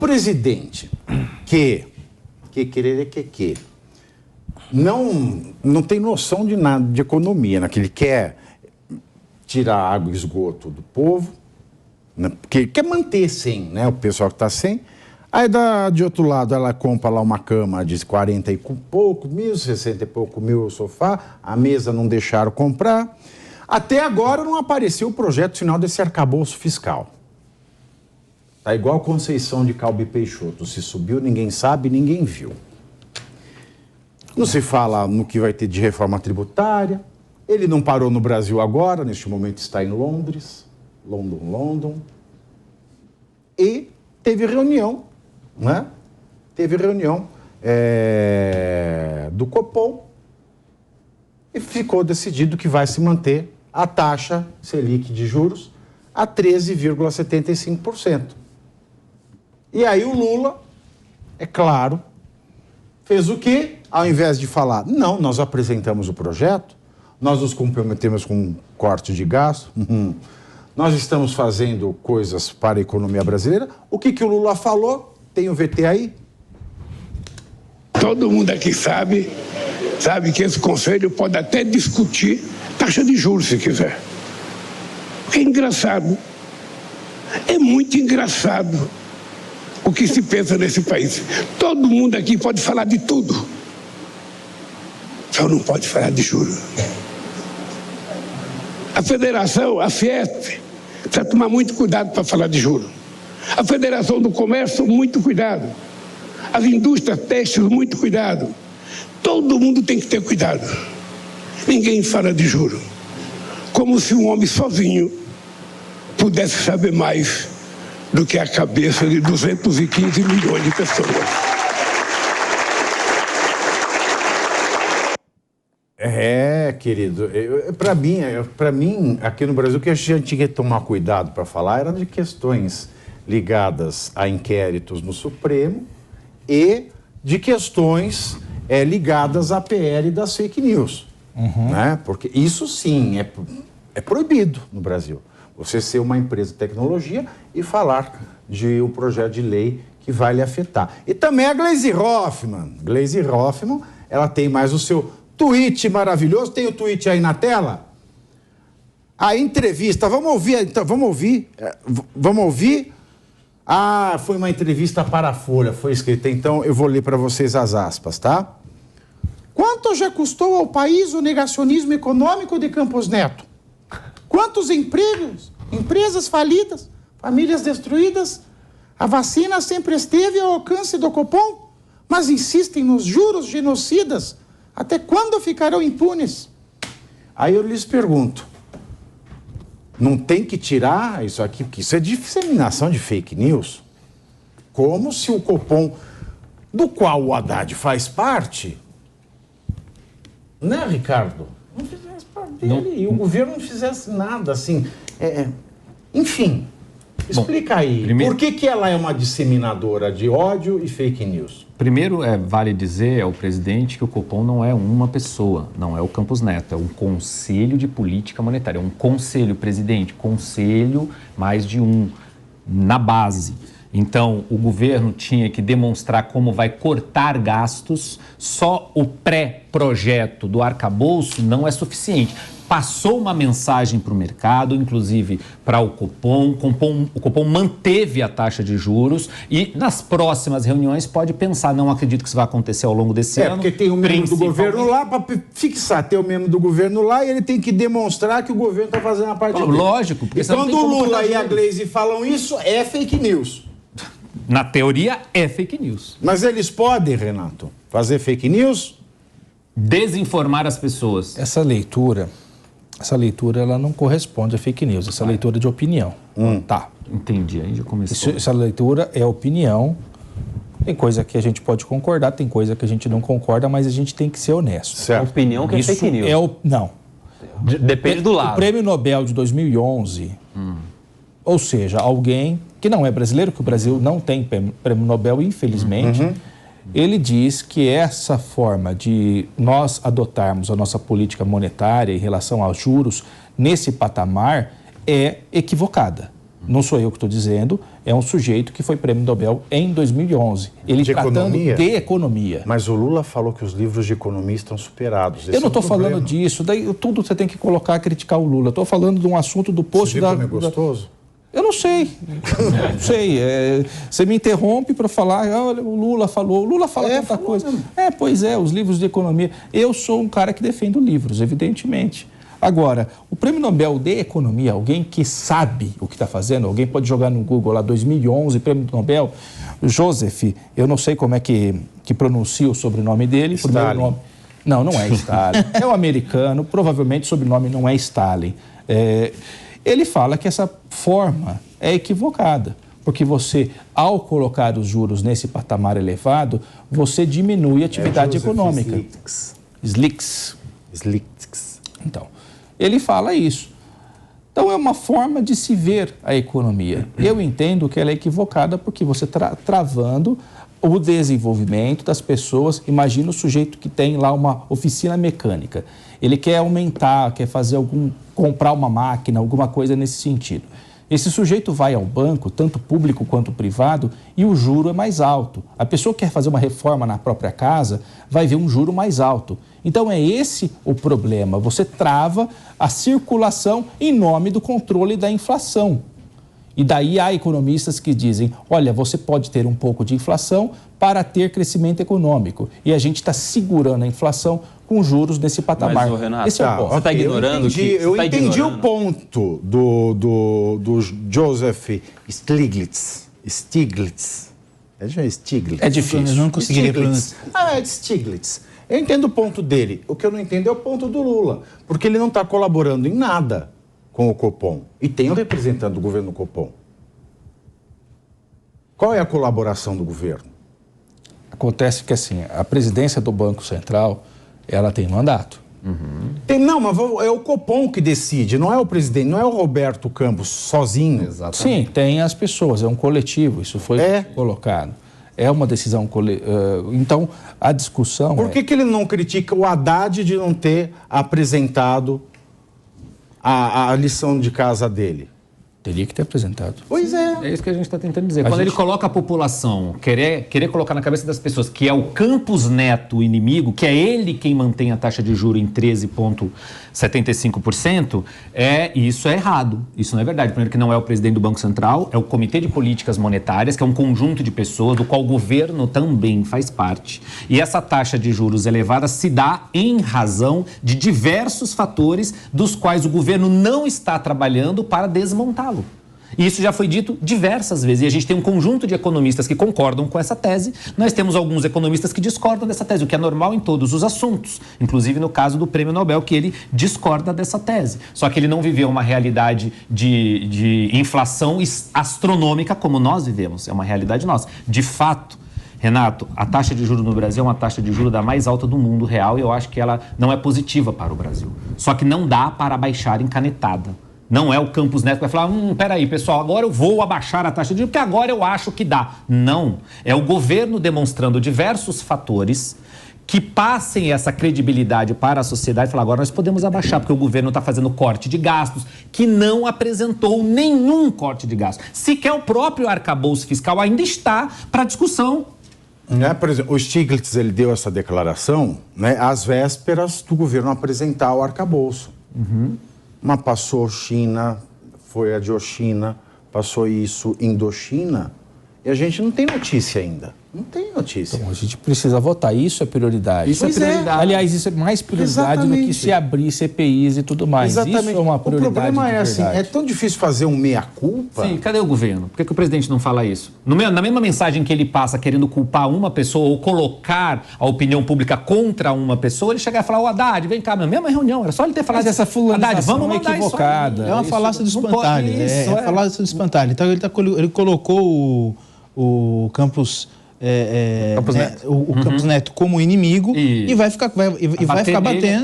presidente que não tem noção de nada de economia, né? Que ele quer tirar água e esgoto do povo, né? Porque ele quer manter sem, né? O pessoal que está sem. Aí, de outro lado, ela compra lá uma cama de 40 e pouco mil, 60 e pouco mil o sofá, a mesa não deixaram comprar. Até agora não apareceu o projeto final desse arcabouço fiscal. Tá igual Conceição de Calbi Peixoto, se subiu, ninguém sabe, ninguém viu. Não se fala no que vai ter de reforma tributária. Ele não parou no Brasil agora, neste momento está em Londres, London. E teve reunião, né? Teve reunião do Copom e ficou decidido que vai se manter a taxa Selic de juros a 13,75%. E aí o Lula, é claro, fez o quê? Ao invés de falar, não, nós apresentamos o projeto, nós nos comprometemos com um corte de gasto, nós estamos fazendo coisas para a economia brasileira. O que o Lula falou? Tem o VT aí? Todo mundo aqui sabe que esse conselho pode até discutir taxa de juros, se quiser. Porque é engraçado. É muito engraçado o que se pensa nesse país. Todo mundo aqui pode falar de tudo. Só não pode falar de juros. A federação, a Fiesp, precisa tomar muito cuidado para falar de juros. A Federação do Comércio, muito cuidado. As indústrias têxteis, muito cuidado. Todo mundo tem que ter cuidado. Ninguém fala de juros. Como se um homem sozinho pudesse saber mais do que a cabeça de 215 milhões de pessoas. Querido, para mim, aqui no Brasil, o que a gente tinha que tomar cuidado para falar era de questões ligadas a inquéritos no Supremo e de questões ligadas à PL das fake news. Né? Porque isso sim é proibido no Brasil. Você ser uma empresa de tecnologia e falar de um projeto de lei que vai lhe afetar. E também a Gleisi Hoffmann. Gleisi Hoffmann, ela tem mais o seu tweet maravilhoso. Tem o tweet aí na tela? A entrevista, vamos ouvir. Ah, foi uma entrevista para a Folha, foi escrita. Então, eu vou ler para vocês as aspas, tá? Quanto já custou ao país o negacionismo econômico de Campos Neto? Quantos empregos, empresas falidas, famílias destruídas? A vacina sempre esteve ao alcance do Copom, mas insistem nos juros genocidas. Até quando ficarão impunes? Aí eu lhes pergunto, não tem que tirar isso aqui, porque isso é disseminação de fake news? Como se o Copom, do qual o Haddad faz parte, né, Ricardo? Não fizesse parte dele e o governo não fizesse nada, assim. Enfim, explica aí, por que ela é uma disseminadora de ódio e fake news? Primeiro, vale dizer ao presidente que o Copom não é uma pessoa, não é o Campos Neto, é um conselho de política monetária, é um conselho, presidente, conselho mais de um, na base. Então, o governo tinha que demonstrar como vai cortar gastos, só o pré-projeto do arcabouço não é suficiente. Passou uma mensagem para o mercado, inclusive para o Copom. O Copom manteve a taxa de juros e nas próximas reuniões pode pensar, não acredito que isso vai acontecer ao longo desse ano. Porque tem o membro do governo lá, para fixar, tem o membro do governo lá e ele tem que demonstrar que o governo está fazendo a parte dele. Lógico. Porque e quando o Lula e a Gleisi falam isso, é fake news. Na teoria, é fake news. Mas eles podem, Renato, fazer fake news? Desinformar as pessoas. Essa leitura ela não corresponde a fake news, essa leitura de opinião. Tá. Entendi, aí já começou. Essa leitura é opinião, tem coisa que a gente pode concordar, tem coisa que a gente não concorda, mas a gente tem que ser honesto. Certo. A opinião que Isso é fake news. Não. Depende do lado. O Prêmio Nobel de 2011, ou seja, alguém que não é brasileiro, que o Brasil não tem Prêmio Nobel, infelizmente, ele diz que essa forma de nós adotarmos a nossa política monetária em relação aos juros nesse patamar é equivocada. Não sou eu que estou dizendo, é um sujeito que foi prêmio Nobel em 2011. Ele De tratando economia? de economia. Mas o Lula falou que os livros de economia estão superados. Esse Eu não estou é o problema. falando disso, daí tudo você tem que colocar, criticar o Lula. Estou falando de um assunto do posto Você viu como é gostoso? Eu não sei, não sei. Você me interrompe para falar, olha, o Lula fala tanta coisa. Mesmo. Pois é, os livros de economia. Eu sou um cara que defendo livros, evidentemente. Agora, o Prêmio Nobel de Economia, alguém que sabe o que está fazendo, alguém pode jogar no Google lá, 2011, Prêmio Nobel, Joseph, eu não sei como é que pronuncia o sobrenome dele. Stalin. Nome. Não é Stalin. É um americano, provavelmente o sobrenome não é Stalin. Ele fala que essa forma é equivocada, porque você, ao colocar os juros nesse patamar elevado, você diminui a atividade econômica. Slicks. Então, ele fala isso. Então, é uma forma de se ver a economia. Eu entendo que ela é equivocada porque você está travando o desenvolvimento das pessoas. Imagina o sujeito que tem lá uma oficina mecânica. Ele quer aumentar, quer comprar uma máquina, alguma coisa nesse sentido. Esse sujeito vai ao banco, tanto público quanto privado, e o juro é mais alto. A pessoa que quer fazer uma reforma na própria casa vai ver um juro mais alto. Então é esse o problema. Você trava a circulação em nome do controle da inflação. E daí há economistas que dizem, olha, você pode ter um pouco de inflação para ter crescimento econômico. E a gente está segurando a inflação com juros nesse patamar. Mas, Renato, esse é o ponto. você está ignorando Eu entendi o ponto do Joseph Stiglitz. É Stiglitz. É difícil. Eu não conseguiria Stiglitz. É Stiglitz. Eu entendo o ponto dele. O que eu não entendo é o ponto do Lula. Porque ele não está colaborando em nada com o Copom. E tem um representante do governo Copom. Qual é a colaboração do governo? Acontece que, assim, a presidência do Banco Central, ela tem mandato. Não, mas é o Copom que decide, não é o presidente, não é o Roberto Campos sozinho. Exatamente. Sim, tem as pessoas, é um coletivo, isso foi colocado. É uma decisão coletiva. Então, a discussão Por que ele não critica o Haddad de não ter apresentado a lição de casa dele? Teria que ter apresentado. Pois é. É isso que a gente está tentando dizer. Quando ele coloca a população, querer colocar na cabeça das pessoas que é o Campos Neto o inimigo, que é ele quem mantém a taxa de juros em 13,75%, isso é errado. Isso não é verdade. Primeiro que não é o presidente do Banco Central, é o Comitê de Políticas Monetárias, que é um conjunto de pessoas, do qual o governo também faz parte. E essa taxa de juros elevada se dá em razão de diversos fatores dos quais o governo não está trabalhando para desmontá-lo. E isso já foi dito diversas vezes. E a gente tem um conjunto de economistas que concordam com essa tese. Nós temos alguns economistas que discordam dessa tese, o que é normal em todos os assuntos. Inclusive no caso do Prêmio Nobel, que ele discorda dessa tese. Só que ele não viveu uma realidade de inflação astronômica como nós vivemos. É uma realidade nossa. De fato, Renato, a taxa de juros no Brasil é uma taxa de juros da mais alta do mundo real e eu acho que ela não é positiva para o Brasil. Só que não dá para baixar em canetada. Não é o Campos Neto que vai falar, peraí, pessoal, agora eu vou abaixar a taxa de juros, porque agora eu acho que dá. Não. É o governo demonstrando diversos fatores que passem essa credibilidade para a sociedade e falar, agora nós podemos abaixar, porque o governo está fazendo corte de gastos, que não apresentou nenhum corte de gastos. Sequer o próprio arcabouço fiscal ainda está para discussão. Por exemplo, o Stiglitz ele deu essa declaração, às vésperas do governo apresentar o arcabouço. Mas passou China, foi a Diochina, passou isso Indochina, e a gente não tem notícia ainda. Não tem notícia. Então, a gente precisa votar. Isso é prioridade. Isso é prioridade. Aliás, isso é mais prioridade do que se abrir CPIs e tudo mais. Exatamente. Isso é uma prioridade. O problema é assim, é tão difícil fazer um meia-culpa. Sim, cadê o governo? Por que o presidente não fala isso? Na mesma mensagem que ele passa querendo culpar uma pessoa ou colocar a opinião pública contra uma pessoa, ele chega a falar, Haddad, vem cá, na mesma reunião, era só ele ter falado. Mas essa fulanização Haddad, vamos é equivocada. É uma falácia do espantalho. É a falácia do espantalho. Então ele colocou o Campos... Campos Neto. o Campos Neto como inimigo e vai ficar batendo.